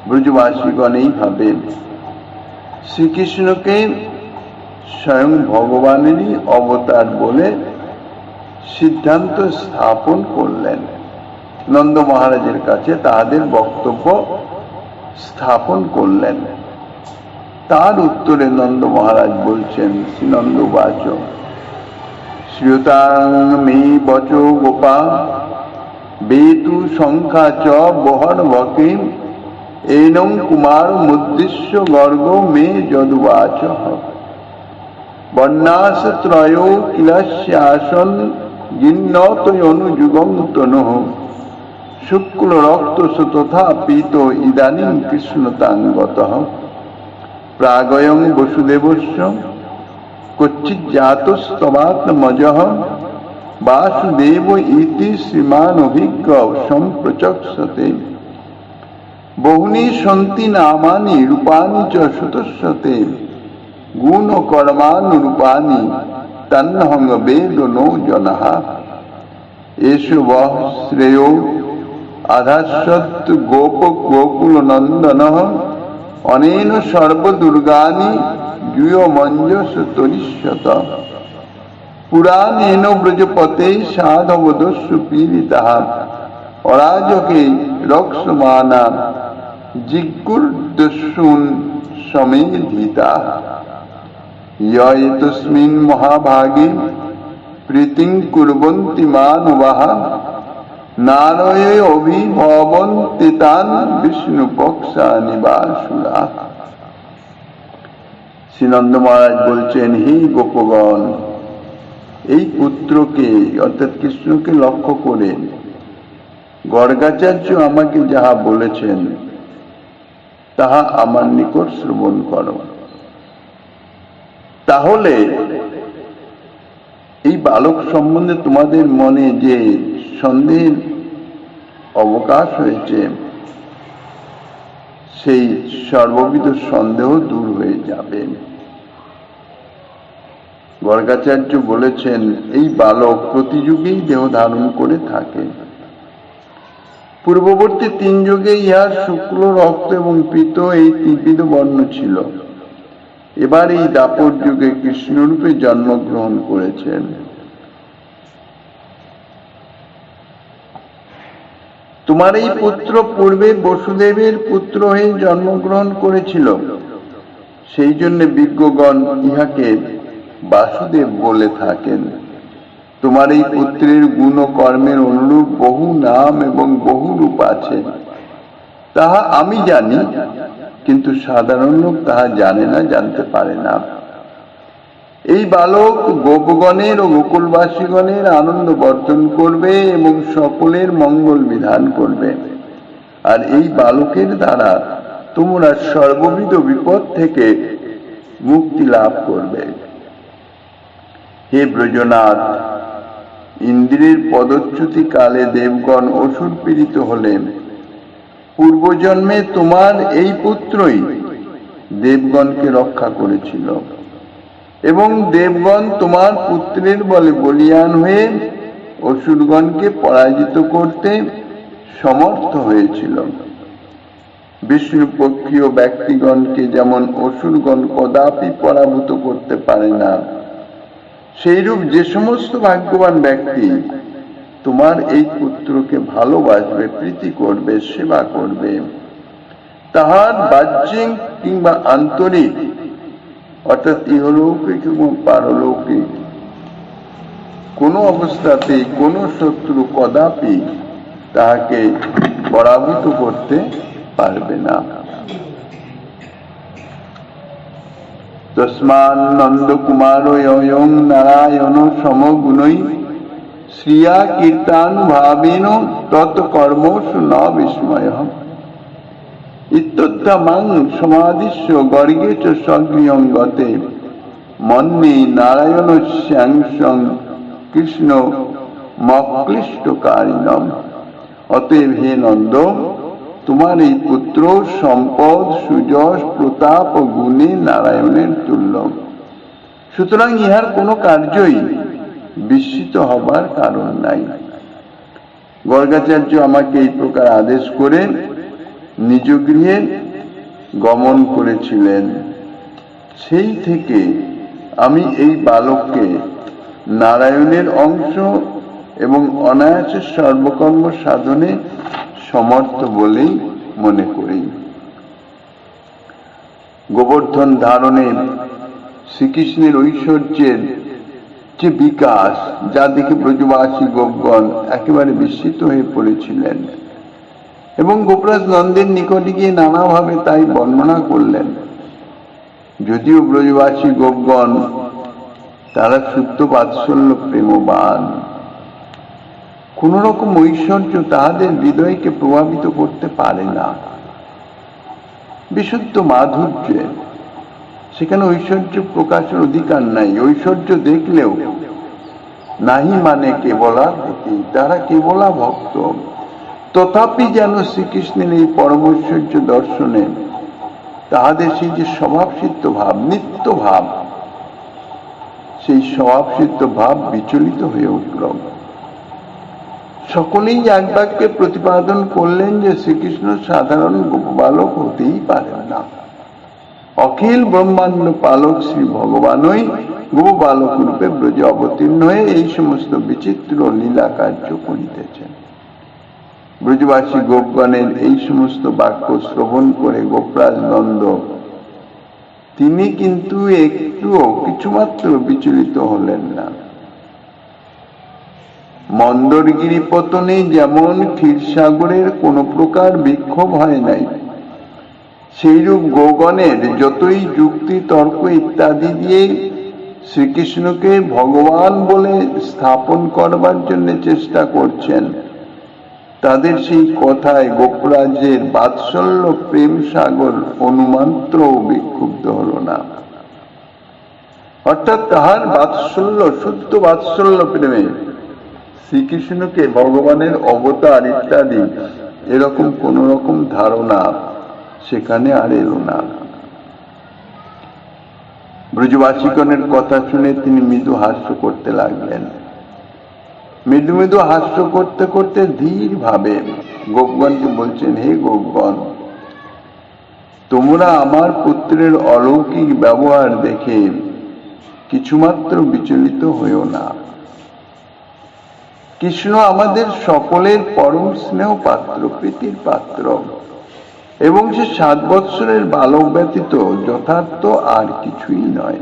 ব্রজবাসীগণ এইভাবে শ্রীকৃষ্ণকে স্বয়ং ভগবানেরই অবতার বলে সিদ্ধান্ত স্থাপন করলেন। নন্দ মহারাজের কাছে তাহাদের বক্তব্য স্থাপন করলেন। তার উত্তরে নন্দ মহারাজ বলছেন, শ্রীনন্দ বাচ শ্রীয়তাং মে বচ গোপা বেতু সংখ্যা চ বহর বকে এইনং কুমার মুদ্দিশ্য গর্গ মে যদুবাচ বন্যাস ত্রয় কিলাস্যাসন গিন্নত অনুযুগং তনুঃ শুক্ল রক্ত তথা পীত ইদানীং কৃষ্ণতাঙ্গতঃ প্রাগয়ং বসুদেবস্য কচ্চিৎ জাতস্তবাত্মজঃ বাসুদেব ইতি শ্রীমান অভিজ্ঞ সম্প্রচক্ষতে বহুনি সন্তি নামানি রূপানি চ সুতস্যতে গুণ কর্মানুরূপানি তন্নহং বেদ নো জনঃ এষু বহ শ্রেয় আধাসৎ গোপ গোকুল নন্দনঃ অনেন সর্বদুর্গানি জুয়মঞ্জস তরিষ্যত পুরাণেন ব্রজপতে সাধবদস্যু পীড়িতঃ অরাজকে রক্সমানা জিজ্ঞুর্দস্যুন সমেধিতাঃ ইয়তস্মিন মহাভাগে প্রীতিং কুর্বন্তি মানবাঃ নারয়ে অভিভবন্তি তান বিষ্ণু পক্ষানি বাসুরাঃ। শ্রীনন্দ মহারাজ বলছেন, হে গোপগণ, এই পুত্রকে অর্থাৎ কৃষ্ণকে লক্ষ্য করে গর্গাচার্য আমাকে যাহা বলেছেন তাহা আমার নিকট শ্রবণ করো। তাহলে এই বালক সম্বন্ধে তোমাদের মনে যে সন্দেহের অবকাশ হয়েছে সেই সর্ববিধ সন্দেহ দূর হয়ে যাবে। গর্গাচার্য বলেছেন, এই বালক প্রতি যুগেই দেহ ধারণ করে থাকে। পূর্ববর্তী 3 যুগে ইহার শুক্ল, রক্ত এবং পীত এই 3বিধ বর্ণ ছিল। এবার এই দাপর যুগে কৃষ্ণরূপে জন্মগ্রহণ করেছেন। তোমার এই পুত্র পূর্বে বসুদেবের পুত্র হয়ে জন্মগ্রহণ করেছিল, সেই জন্য বিজ্ঞগণ ইহাকে বাসুদেব বলে থাকেন। তোমার এই পুত্রের গুণ ও কর্মের অনুরূপ বহু নাম এবং বহু রূপ আছে, তাহা আমি জানি, কিন্তু সাধারণ লোক তাহা জানে না, জানতে পারে না। এই বালক গোপগণের ও গোকুলবাসীগণের আনন্দ বর্ধন করবে এবং সকলের মঙ্গল বিধান করবে, আর এই বালকের দ্বারা তোমরা সর্ববিধ বিপদ থেকে মুক্তি লাভ করবে। হে ব্রজনাথ, ইন্দ্রের পদচ্যুতি কালে দেবগণ অসুর পীড়িত হলেন। পূর্বজন্মে তোমার এই পুত্রই দেবগণকে রক্ষা করেছিল এবং দেবগণ তোমার পুত্রের বলে বলীয়ান হয়ে অসুরগণকে পরাজিত করতে সমর্থ হয়েছিল। বিষ্ণুপক্ষীয় ব্যক্তিগণকে যেমন অসুরগণ কদাপি পরাভূত করতে পারে না, সেইরূপ যে সমস্ত ভাগ্যবান ব্যক্তি তোমার এই পুত্রকে ভালোবাসবে, প্রীতি করবে, সেবা করবে, তাহার বাহ্যিক কিংবা আন্তরিক অর্থাৎ ইহলৌকিক এবং পারলৌকিক কোন অবস্থাতেই কোন শত্রু কদাপি তাহাকে পরাভূত করতে পারবে না। তস্মাৎ নন্দ কুমারোয়ং নারায়ণ সমগুণৈ শ্রিয়া কীর্তানুভাবেন তৎকর্মসু ন বিস্ময়ঃ ইত্যুত্তমং সমাদিশ্য গর্গে চ স্বগৃহং গতে মন্যে নারায়ণস্যাংশং কৃষ্ণ মক্লিষ্টকারিণম। অতএব হে নন্দ, তোমার এই পুত্র সম্পদ, সুযশ, প্রতাপ ও গুণে নারায়ণের তুল্য, সুতরাং ইহার কোনো কার্যই বিস্মিত হবার কারণ নাই। গর্গাচার্য আমাকে এই প্রকার আদেশ করে নিজ গৃহে গমন করেছিলেন। সেই থেকে আমি এই বালককে নারায়ণের অংশ এবং অনায়াসে সর্বকর্ম সাধনে সমর্থ বলেই মনে করি। গোবর্ধন ধারণে শ্রীকৃষ্ণের ঐশ্বর্যের যে বিকাশ, যা দেখে ব্রজবাসী গোপগণ একেবারে বিস্মিত হয়ে পড়েছিলেন এবং গোপরাজ নন্দের নিকটে গিয়ে নানাভাবে তাই বর্ণনা করলেন। যদিও ব্রজবাসী গোপগণ তারা শুদ্ধ বাৎসল্য প্রেমবান, কোন রকম ঐশ্বর্য তাহাদের হৃদয়কে প্রভাবিত করতে পারে না। বিশুদ্ধ মাধুর্যে সেখানে ঐশ্বর্য প্রকাশের অধিকার নাই। ঐশ্বর্য দেখলেও নাহি মানে কেবলা ভক্তি, তারা কেবলা ভক্ত। তথাপি যেন শ্রীকৃষ্ণের এই পরম ঐশ্বর্য দর্শনে তাহাদের সেই যে স্বভাবসিদ্ধ ভাব, নিত্য ভাব, সেই স্বভাবসিদ্ধ ভাব বিচলিত হয়ে উঠল। সকলেই এক বাক্যে প্রতিপাদন করলেন যে শ্রীকৃষ্ণ সাধারণ গোপবালক হতেই পারেন না, অখিল ব্রহ্মাণ্ড পালক শ্রী ভগবানই গোপবালক রূপে ব্রজে অবতীর্ণ হয়ে এই সমস্ত বিচিত্র লীলা কার্য করিতেছেন। ব্রজবাসী গোপগণের এই সমস্ত বাক্য শ্রবণ করে গোপরাজ নন্দ তিনি কিন্তু একটুও কিছুমাত্র বিচলিত হলেন না। মন্দরগিরি পতনে যেমন ক্ষীরসাগরের কোন প্রকার বিক্ষোভ হয় নাই, সেইরূপ গোগণের যতই যুক্তি তর্ক ইত্যাদি দিয়ে শ্রীকৃষ্ণকে ভগবান বলে স্থাপন করবার জন্য চেষ্টা করছেন, তাদের সেই কথায় গোপরাজের বাৎসল্য প্রেম সাগর অনুমাত্র বিক্ষুব্ধ হল না। অর্থাৎ তাহার বাৎসল্য, শুদ্ধ বাৎসল্য প্রেমে শ্রীকৃষ্ণকে ভগবানের অবতার ইত্যাদি এরকম কোন রকম ধারণা সেখানে আর এলো না। ব্রজবাসীগণের কথা শুনে তিনি মৃদু হাস্য করতে লাগলেন। মৃদু মৃদু হাস্য করতে করতে ধীর ভাবে গোপগণকে বলছেন, হে গোপগণ, তোমরা আমার পুত্রের অলৌকিক ব্যবহার দেখে কিছুমাত্র বিচলিত হইও না। কৃষ্ণ আমাদের সকলের পরম স্নেহ পাত্র, প্রীতির পাত্র, এবং সে 7 বৎসরের বালক ব্যতীত যথার্থ আর কিছুই নয়।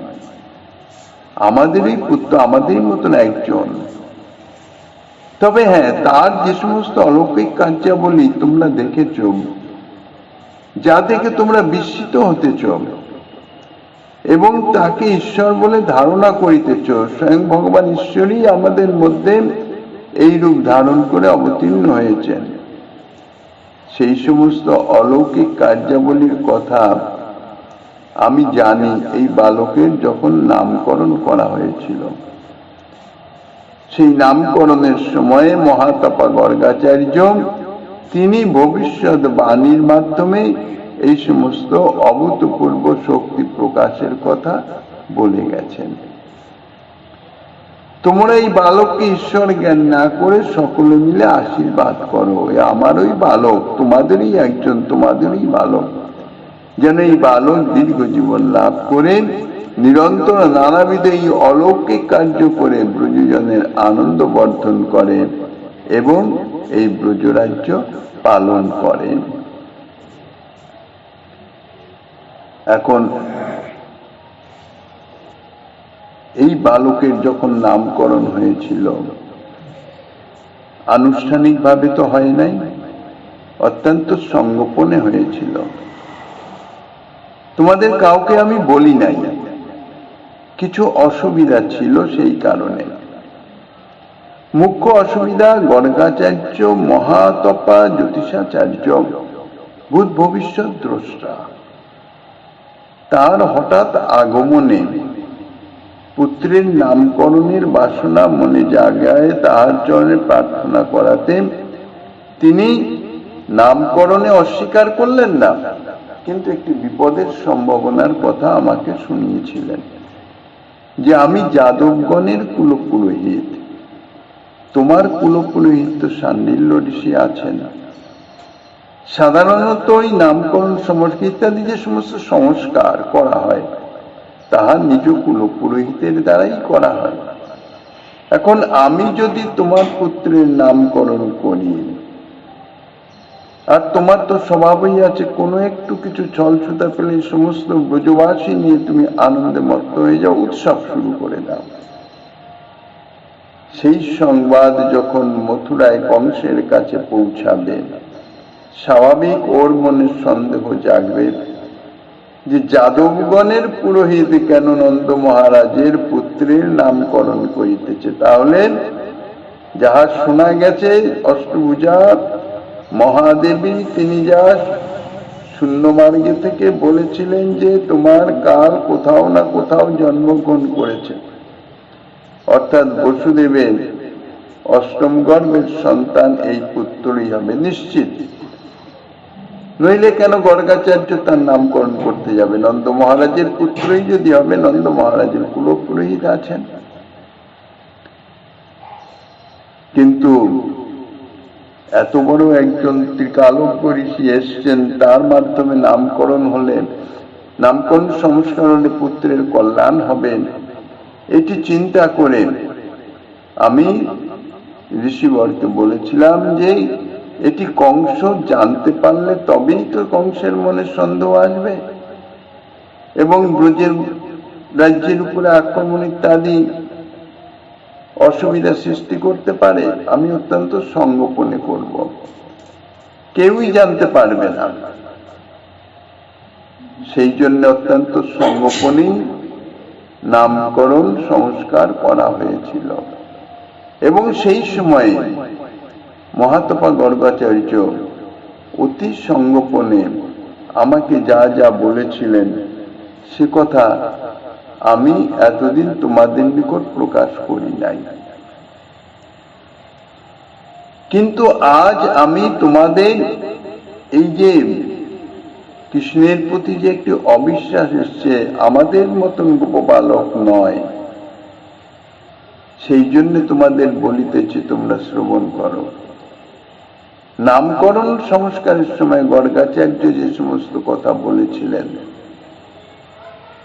আমাদেরই পুত্র, আমাদেরই মতন একজন। তবে হ্যাঁ, তার যে সমস্ত অলৌকিক কার্যাবলী তোমরা দেখেছ, যা দেখে তোমরা বিস্মিত হতেছ এবং তাকে ঈশ্বর বলে ধারণা করিতেছ, স্বয়ং ভগবান ঈশ্বরই আমাদের মধ্যে এই রূপ ধারণ করে অবতীর্ণ হয়েছেন। সেই সমস্ত অলৌকিক কার্যাবলীর কথা আমি জানি এই বালকের যখন নামকরণ করা হয়েছিল। সেই নামকরণের সময়ে মহাতপা গর্গাচার্য তিনি ভবিষ্যৎ বাণীর মাধ্যমে এই সমস্ত অভূতপূর্ব শক্তি প্রকাশের কথা বলে গেছেন। তোমরা এই বালককে ঈশ্বর জ্ঞান না করে সকলে মিলে আশীর্বাদ করো, আমারই বালক, তোমাদেরই একজন, তোমাদেরই বালক, যেন এই বালক দীর্ঘ জীবন লাভ করে নিরন্তর নানাবিধ এই অলৌকিক কার্য করে ব্রজজনের আনন্দ বর্ধন করে এবং এই ব্রজরাজ্য পালন করে। এখন এই বালকের যখন নামকরণ হয়েছিল, আনুষ্ঠানিকভাবে তো হয় নাই, অত্যন্ত সংগোপনে হয়েছিল। তোমাদের কাউকে আমি বলি নাই, কিছু অসুবিধা ছিল সেই কারণে। মুখ্য অসুবিধা গর্গাচার্য মহাতপা জ্যোতিষাচার্য, ভূত ভবিষ্যৎ দ্রষ্টা, তার হঠাৎ আগমনে পুত্রের নামকরণের বাসনা মনে জাগায় তাহার চরণে প্রার্থনা করাতে তিনি নামকরণে অস্বীকার করলেন না, কিন্তু একটি বিপদের সম্ভাবনার কথা আমাকে শুনিয়েছিলেন যে আমি যাদবগণের কুলপুরোহিত, তোমার কুলপুরোহিত তো সান্ডিল্য ঋষি আছেন। সাধারণত ওই নামকরণ সংস্কার ইত্যাদি যে সমস্ত সংস্কার করা হয় তাহা নিজ কুলপুরোহিতের দ্বারাই করা হয়। এখন আমি যদি তোমার পুত্রের নামকরণ করি, আর তোমার তো স্বভাবই আছে কোনো একটু কিছু ছলছুতা পেলে সমস্ত ব্রজবাসী নিয়ে তুমি আনন্দে মত্ত হয়ে যাও, উৎসব শুরু করে দাও। সেই সংবাদ যখন মথুরায় কংসের কাছে পৌঁছাবে, স্বাভাবিক ওর মনে সন্দেহ জাগবে যে যাদবগণের পুরোহিত কেন নন্দ মহারাজের পুত্রের নামকরণ করিতেছে। তাহলে যাহা শোনা গেছে অষ্টভুজা মহাদেবী তিনি যা শূন্য মার্গে থেকে বলেছিলেন যে তোমার কাল কোথাও না কোথাও জন্মগ্রহণ করেছে, অর্থাৎ বসুদেবের অষ্টম গর্ভের সন্তান এই পুত্রই হবে নিশ্চিত। নইলে কেন গর্গাচার্য তার নামকরণ করতে যাবে? নন্দ মহারাজের পুত্রই যদি হবে, নন্দ মহারাজের কুলপুরোহিত আছেন। কিন্তু এত বড় একজন ত্রিকালজ্ঞ ঋষি এসছেন, তার মাধ্যমে নামকরণ হলেন, নামকরণ সংস্কার হলে পুত্রের কল্যাণ হবে, এটি চিন্তা করে আমি ঋষিবরকে বলেছিলাম যে এটি কংস জানতে পারলে তবেই তো কংসের মনে সন্দেহ আসবে এবং ব্রজের রাজ্যের উপরে আক্রমণ ইত্যাদি অসুবিধা সৃষ্টি করতে পারে। আমি অত্যন্ত সংগোপনে করব, কেউই জানতে পারবে না। সেই জন্য অত্যন্ত সংগোপনেই নামকরণ সংস্কার করা হয়েছিল। এবং সেই সময়ে মহাত্মা গর্গাচার্য অতি সংগোপনে আমাকে যা যা বলেছিলেন সে কথা আমি এতদিন তোমাদের নিকট প্রকাশ করি নাই। কিন্তু আজ আমি তোমাদের এই যে কৃষ্ণের প্রতি যে একটি অবিশ্বাস এসছে, আমাদের মতন গোপবালক নয়, সেই জন্য তোমাদের বলিতেছি, তোমরা শ্রবণ করো। নামকরণ সংস্কারের সময় গর্গাচার্য যে সমস্ত কথা বলেছিলেন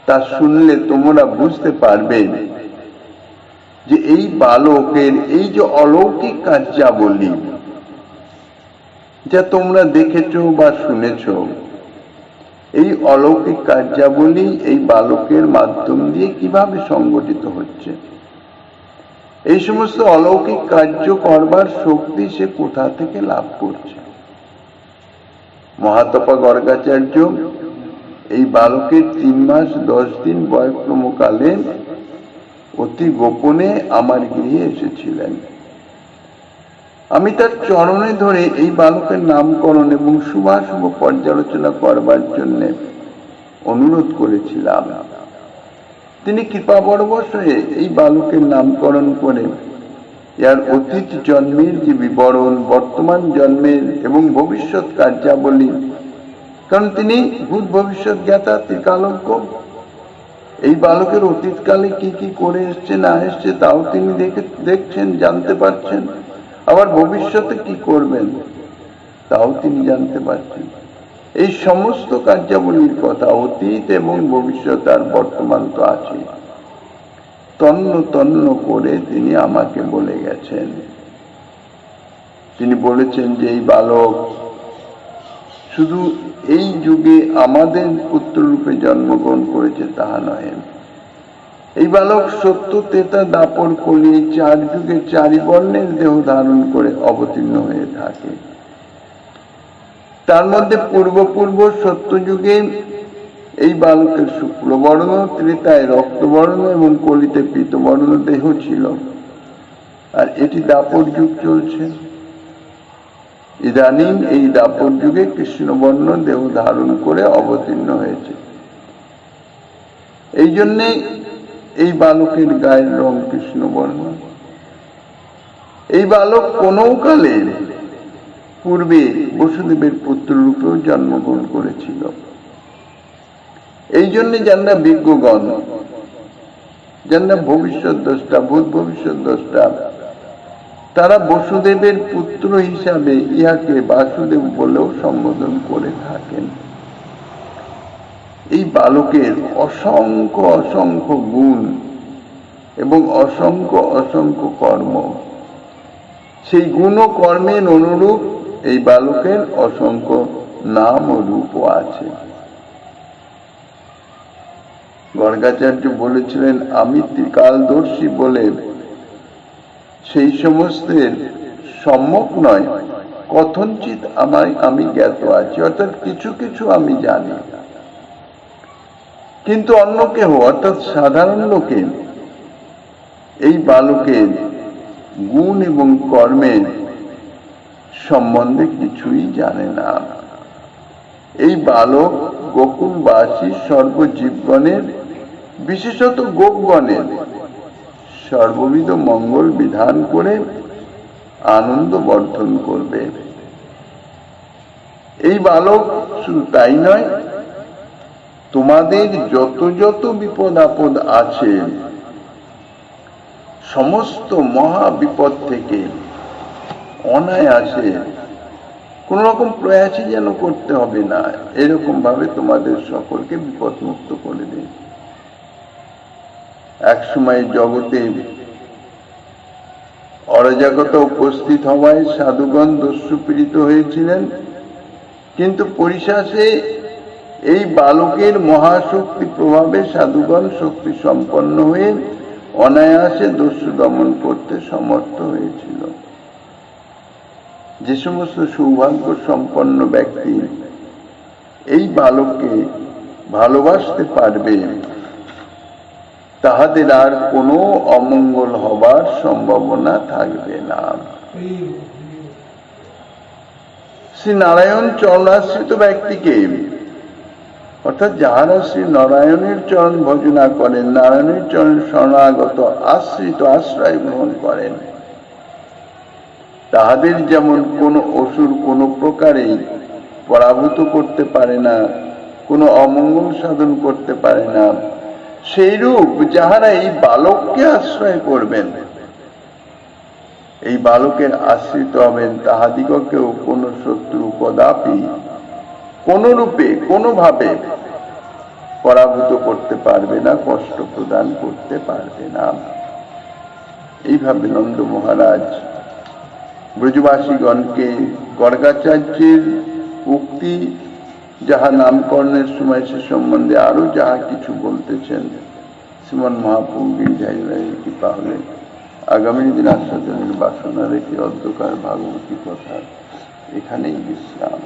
তা শুনলে তোমরা বুঝতে পারবে যে এই বালকের এই যে অলৌকিক কার্যাবলী যা তোমরা দেখেছ বা শুনেছ, এই অলৌকিক কার্যাবলী এই বালকের মাধ্যম দিয়ে কিভাবে সংগঠিত হচ্ছে, এই সমস্ত অলৌকিক কার্য করবার শক্তি সে কোথা থেকে লাভ করছে। মহাতপা গর্গাচার্য এই বালকের 3 মাস 10 দিন বয়ঃক্রমকালে অতি গোপনে আমার গৃহে এসেছিলেন। আমি তার চরণে ধরে এই বালকের নামকরণ এবং শুভাশুভ পর্যালোচনা করবার জন্য অনুরোধ করেছিলাম। তিনি কৃপাবরবশ হয়ে এই বালকের নামকরণ করে ইয়ার অতীত জন্মের যে বিবরণ, বর্তমান জন্মের এবং ভবিষ্যৎ কার্যাবলী, কারণ তিনি ভূত ভবিষ্যৎ জ্ঞাতা ত্রিকালজ্ঞ, এই বালকের অতীতকালে কি কি করে এসছে না এসছে তাও তিনি দেখছেন, জানতে পারছেন, আবার ভবিষ্যতে কি করবেন তাও তিনি জানতে পারছেন। এই সমস্ত কার্যাবলীর কথা, অতীত এবং ভবিষ্যৎ আর বর্তমান তো আছে, তন্ন তন্ন করে তিনি আমাকে বলে গেছেন। তিনি বলেছেন যে এই বালক শুধু এই যুগে আমাদের পুত্ররূপে জন্মগ্রহণ করেছে তাহা নয়, এই বালক সত্য, তেতা, দাপর, কলি 4 যুগে 4 বর্ণের দেহ ধারণ করে অবতীর্ণ হয়ে থাকে। তার মধ্যে পূর্ব সত্য যুগে এই বালকের শুক্লবর্ণ, ত্রেতায় রক্তবর্ণ এবং কলিতে পীতবর্ণ দেহ ছিল, আর এটি দাপর যুগ চলছে। ইদানিং এই দাপর যুগে কৃষ্ণবর্ণ দেহ ধারণ করে অবতীর্ণ হয়েছে। এই জন্যে এই বালকের গায়ের রং কৃষ্ণবর্ণ। এই বালক কোন কালে পূর্বে বসুদেবের পুত্র রূপেও জন্মগ্রহণ করেছিল। এই জন্য যারা বিজ্ঞগণ, যারা ভবিষ্যৎ দ্রষ্টা, ভূত ভবিষ্যৎ দ্রষ্টা, তারা বসুদেবের পুত্র হিসাবে ইহাকে বাসুদেব বলেও সম্বোধন করে থাকেন। এই বালকের অসংখ্য অসংখ্য গুণ এবং অসংখ্য অসংখ্য কর্ম, সেই গুণ ও কর্মের অনুরূপ এই বালকের অসংখ্য নাম ও রূপও আছে। গর্গাচার্য বলেছিলেন, আমি ত্রিকালদর্শী বলে সেই সমস্তের সম্যক নয়, কথঞ্চিত আমি জ্ঞাত আছি, অর্থাৎ কিছু কিছু আমি জানি। কিন্তু অন্য কেহ, অর্থাৎ সাধারণ লোকে এই বালকের গুণ এবং কর্মের সম্বন্ধে কিছুই জানে না। এই বালক গোকুলবাসী সর্বজীবগণের, বিশেষত গোপগণের সর্ববিধ মঙ্গল বিধান করে আনন্দ বর্ধন করবে। এই বালক শুধু তাই নয়, তোমাদের যত যত বিপদ আপদ আছে সমস্ত মহা বিপদ থেকে অনায়াসে কোন রকম প্রয়াসই যেন করতে হবে না, এরকম ভাবে তোমাদের সকলকে বিপদ মুক্ত করে দেয়। এক সময় জগতে অরাজকতা উপস্থিত হওয়ায় সাধুগণ দস্যুপীড়িত হয়েছিলেন, কিন্তু পরিশেষে এই বালকের মহাশক্তি প্রভাবে সাধুগণ শক্তি সম্পন্ন হয়ে অনায়াসে দস্যু দমন করতে সমর্থ হয়েছিল। যে সমস্ত সৌভাগ্য সম্পন্ন ব্যক্তি এই বালককে ভালোবাসতে পারবে তাহাদের আর কোনো অমঙ্গল হবার সম্ভাবনা থাকবে না। শ্রী নারায়ণ চরণাশ্রিত ব্যক্তিকে, অর্থাৎ যাহারা শ্রী নারায়ণের চরণ ভজনা করেন, নারায়ণের চরণ শরণাগত আশ্রিত আশ্রয় গ্রহণ করেন, তাহাদের যেমন কোনো অসুর কোনো প্রকারেই পরাভূত করতে পারে না, কোনো অমঙ্গল সাধন করতে পারে না, সেইরূপ যাহারা এই বালককে আশ্রয় করবেন, এই বালকের আশ্রিত হবেন, তাহাদিগকেও কোন শত্রু কদাপি কোন রূপে কোনোভাবে পরাভূত করতে পারবে না, কষ্ট প্রদান করতে পারবে না। এইভাবে নন্দ মহারাজ ব্রজবাসীগণকে গর্গাচার্যের উক্তি যাহা নামকরণের সময় সে সম্বন্ধে আরো যাহা কিছু বলতেছেন, শ্রীমন মহাপ্রভু গিরিজায় কৃপা হলে আগামী দিন আস্বাদনের বাসনা রেখে অধ্যকার ভাগবতী কথা এখানেই বিশ্রাম।